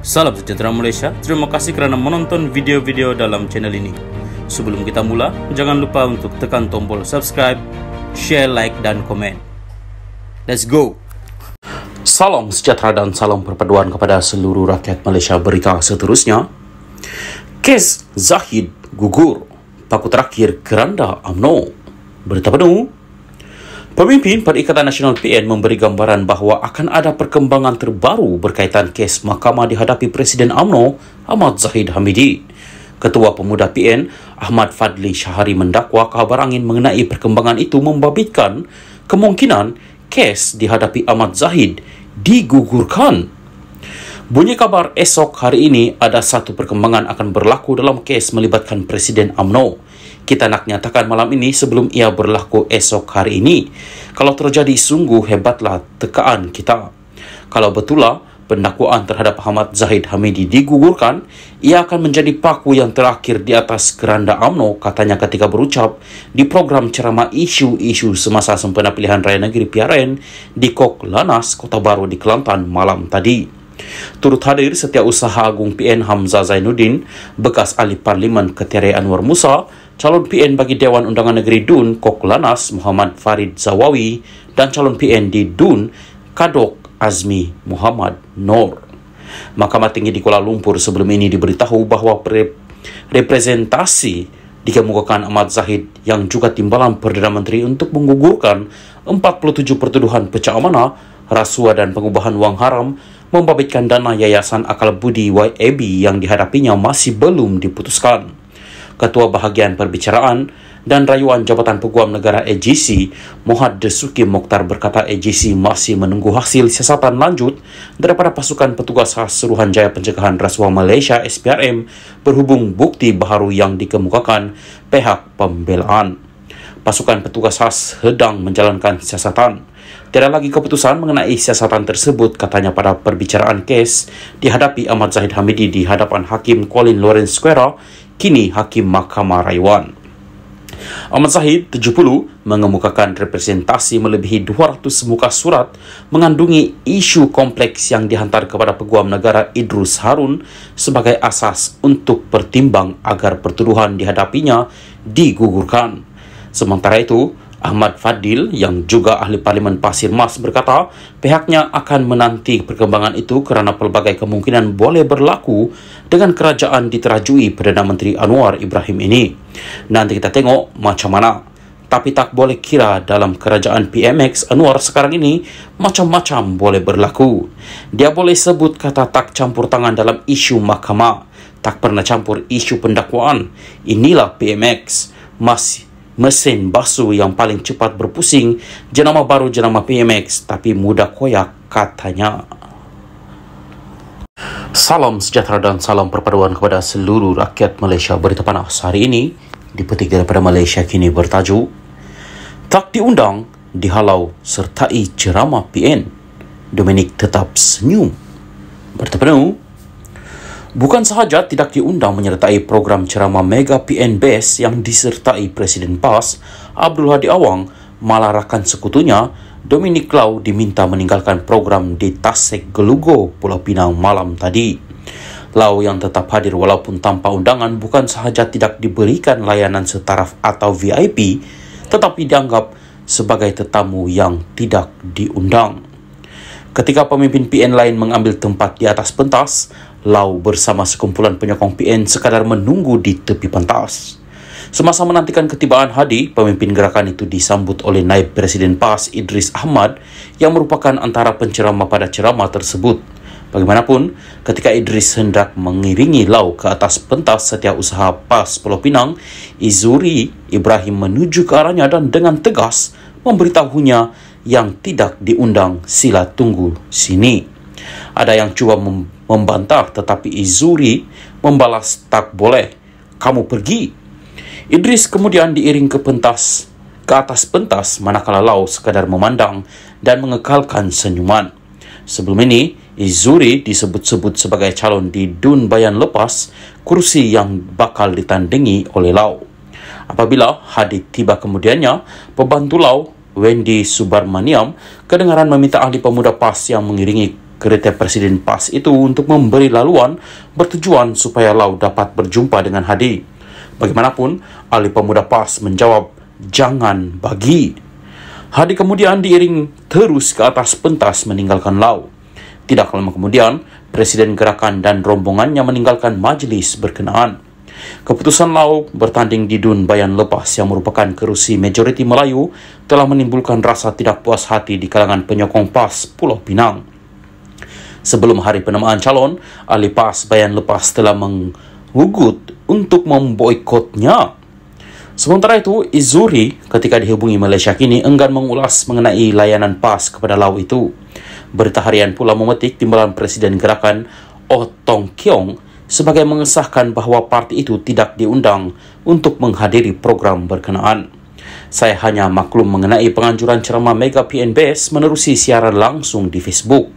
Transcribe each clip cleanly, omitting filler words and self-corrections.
Salam sejahtera Malaysia, terima kasih kerana menonton video-video dalam channel ini. Sebelum kita mula, jangan lupa untuk tekan tombol subscribe, share, like dan komen. Let's go! Salam sejahtera dan salam perpaduan kepada seluruh rakyat Malaysia. Berita seterusnya, kes Zahid gugur, paku terakhir keranda UMNO. Berita penuh. Pemimpin Perikatan Nasional PN memberi gambaran bahawa akan ada perkembangan terbaru berkaitan kes mahkamah dihadapi Presiden UMNO Ahmad Zahid Hamidi. Ketua Pemuda PN Ahmad Fadli Syahari mendakwa kabar angin mengenai perkembangan itu membabitkan kemungkinan kes dihadapi Ahmad Zahid digugurkan. Bunyi kabar esok hari ini ada satu perkembangan akan berlaku dalam kes melibatkan Presiden UMNO. Kita nak nyatakan malam ini sebelum ia berlaku esok hari ini. Kalau terjadi sungguh hebatlah tekaan kita. Kalau betullah pendakwaan terhadap Ahmad Zahid Hamidi digugurkan, ia akan menjadi paku yang terakhir di atas keranda UMNO, katanya ketika berucap di program ceramah isu-isu semasa sempena pilihan raya negeri PRN di Kok Lannas, Kota Baru di Kelantan malam tadi. Turut hadir Setiausaha Agung PN Hamzah Zainuddin, bekas ahli Parlimen Ketiari Anwar Musa, calon PN bagi Dewan Undangan Negeri Dun Kok Lannas Muhammad Farid Zawawi dan calon PN di Dun Kadok Azmi Muhammad Noor. Mahkamah Tinggi di Kuala Lumpur sebelum ini diberitahu bahawa representasi dikemukakan Ahmad Zahid yang juga timbalan Perdana Menteri untuk menggugurkan 47 pertuduhan pecah amanah, rasuah dan pengubahan wang haram membabitkan dana Yayasan Akal Budi YAB yang dihadapinya masih belum diputuskan. Ketua Bahagian Perbicaraan dan Rayuan Jabatan Peguam Negara AGC, Mohd Desuki Mokhtar berkata AGC masih menunggu hasil siasatan lanjut daripada pasukan petugas khas Suruhanjaya Pencegahan Rasuah Malaysia SPRM berhubung bukti baharu yang dikemukakan pihak pembelaan. Pasukan petugas khas sedang menjalankan siasatan. Tiada lagi keputusan mengenai siasatan tersebut, katanya pada perbicaraan kes dihadapi Ahmad Zahid Hamidi di hadapan Hakim Colin Lawrence Square, kini Hakim Mahkamah Rayuan. Ahmad Zahid, 70, mengemukakan representasi melebihi 200 muka surat mengandungi isu kompleks yang dihantar kepada Peguam Negara Idrus Harun sebagai asas untuk pertimbang agar pertuduhan dihadapinya digugurkan. Sementara itu, Ahmad Fadil yang juga ahli Parlimen Pasir Mas berkata pihaknya akan menanti perkembangan itu kerana pelbagai kemungkinan boleh berlaku dengan kerajaan diterajui Perdana Menteri Anwar Ibrahim ini. Nanti kita tengok macam mana. Tapi tak boleh kira dalam kerajaan PMX Anwar sekarang ini macam-macam boleh berlaku. Dia boleh sebut kata tak campur tangan dalam isu mahkamah, tak pernah campur isu pendakwaan. Inilah PMX, mesin basuh yang paling cepat berpusing, jenama baru jenama PMX, tapi mudah koyak, katanya. Salam sejahtera dan salam perpaduan kepada seluruh rakyat Malaysia. Berita panas hari ini dipetik daripada Malaysia Kini bertajuk Tak diundang, dihalau sertai ceramah PN, Dominic tetap senyum. Berita penuh. Bukan sahaja tidak diundang menyertai program ceramah Mega PN Best yang disertai Presiden PAS, Abdul Hadi Awang, malah rakan sekutunya, Dominic Lau diminta meninggalkan program di Tasik Gelugo, Pulau Pinang malam tadi. Lau yang tetap hadir walaupun tanpa undangan bukan sahaja tidak diberikan layanan setaraf atau VIP, tetapi dianggap sebagai tetamu yang tidak diundang. Ketika pemimpin PN lain mengambil tempat di atas pentas, Lau bersama sekumpulan penyokong PN sekadar menunggu di tepi pentas. Semasa menantikan ketibaan Hadi, pemimpin gerakan itu disambut oleh Naib Presiden PAS Idris Ahmad yang merupakan antara penceramah pada ceramah tersebut. Bagaimanapun, ketika Idris hendak mengiringi Lau ke atas pentas Setiausaha PAS Pulau Pinang, Izuri Ibrahim menuju ke arahnya dan dengan tegas memberitahunya yang tidak diundang sila tunggu sini. Ada yang cuba membantah tetapi Izuri membalas tak boleh, kamu pergi. Idris kemudian diiring ke atas pentas manakala Lau sekadar memandang dan mengekalkan senyuman. Sebelum ini, Izuri disebut-sebut sebagai calon di Dun Bayan Lepas, kursi yang bakal ditandingi oleh Lau. Apabila Hadi tiba kemudiannya, pembantu Lau Wendy Subarmaniam kedengaran meminta ahli pemuda PAS yang mengiringi Kereta Presiden PAS itu untuk memberi laluan bertujuan supaya Lau dapat berjumpa dengan Hadi. Bagaimanapun, ahli pemuda PAS menjawab, jangan bagi. Hadi kemudian diiring terus ke atas pentas meninggalkan Lau. Tidak lama kemudian, Presiden Gerakan dan rombongannya meninggalkan majelis berkenaan. Keputusan Lau bertanding di Dun Bayan Lepas yang merupakan kerusi majoriti Melayu telah menimbulkan rasa tidak puas hati di kalangan penyokong PAS Pulau Pinang. Sebelum hari penamaan calon, ahli PAS Bayan Lepas telah mengugut untuk memboikotnya. Sementara itu, Izuri ketika dihubungi Malaysia kini enggan mengulas mengenai layanan PAS kepada Lau itu. Berita harian pula memetik timbalan Presiden Gerakan Oh Tong Kiong sebagai mengesahkan bahawa parti itu tidak diundang untuk menghadiri program berkenaan. Saya hanya maklum mengenai penganjuran ceramah Mega PNBS menerusi siaran langsung di Facebook.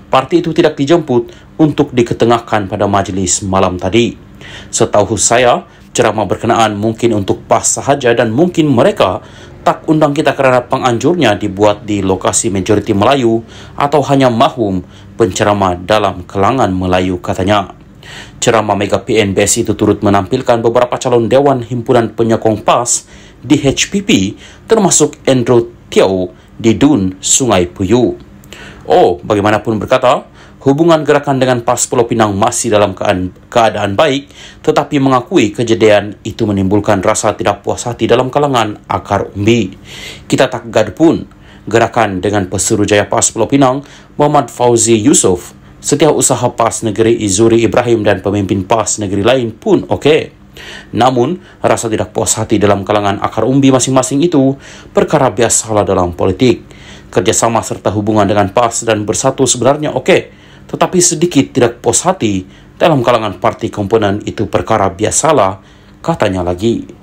Parti itu tidak dijemput untuk diketengahkan pada majlis malam tadi. Setahu saya, ceramah berkenaan mungkin untuk PAS sahaja dan mungkin mereka tak undang kita kerana penganjurnya dibuat di lokasi majoriti Melayu atau hanya mahum penceramah dalam kalangan Melayu, katanya. Ceramah Mega PNBS itu turut menampilkan beberapa calon Dewan Himpunan Penyokong PAS di HPP termasuk Andrew Tiao di Dun Sungai Puyu. Oh, bagaimanapun berkata, hubungan gerakan dengan PAS Pulau Pinang masih dalam keadaan baik, tetapi mengakui kejadian itu menimbulkan rasa tidak puas hati dalam kalangan akar umbi. Kita tak gaduh pun. Gerakan dengan Pesuruhjaya PAS Pulau Pinang, Muhammad Fauzi Yusof, Setiausaha PAS Negeri Izuri Ibrahim dan pemimpin PAS negeri lain pun okey. Namun, rasa tidak puas hati dalam kalangan akar umbi masing-masing itu perkara biasalah dalam politik. Kerjasama serta hubungan dengan PAS dan bersatu sebenarnya okey, tetapi sedikit tidak puas hati dalam kalangan parti komponen itu perkara biasalah, katanya lagi.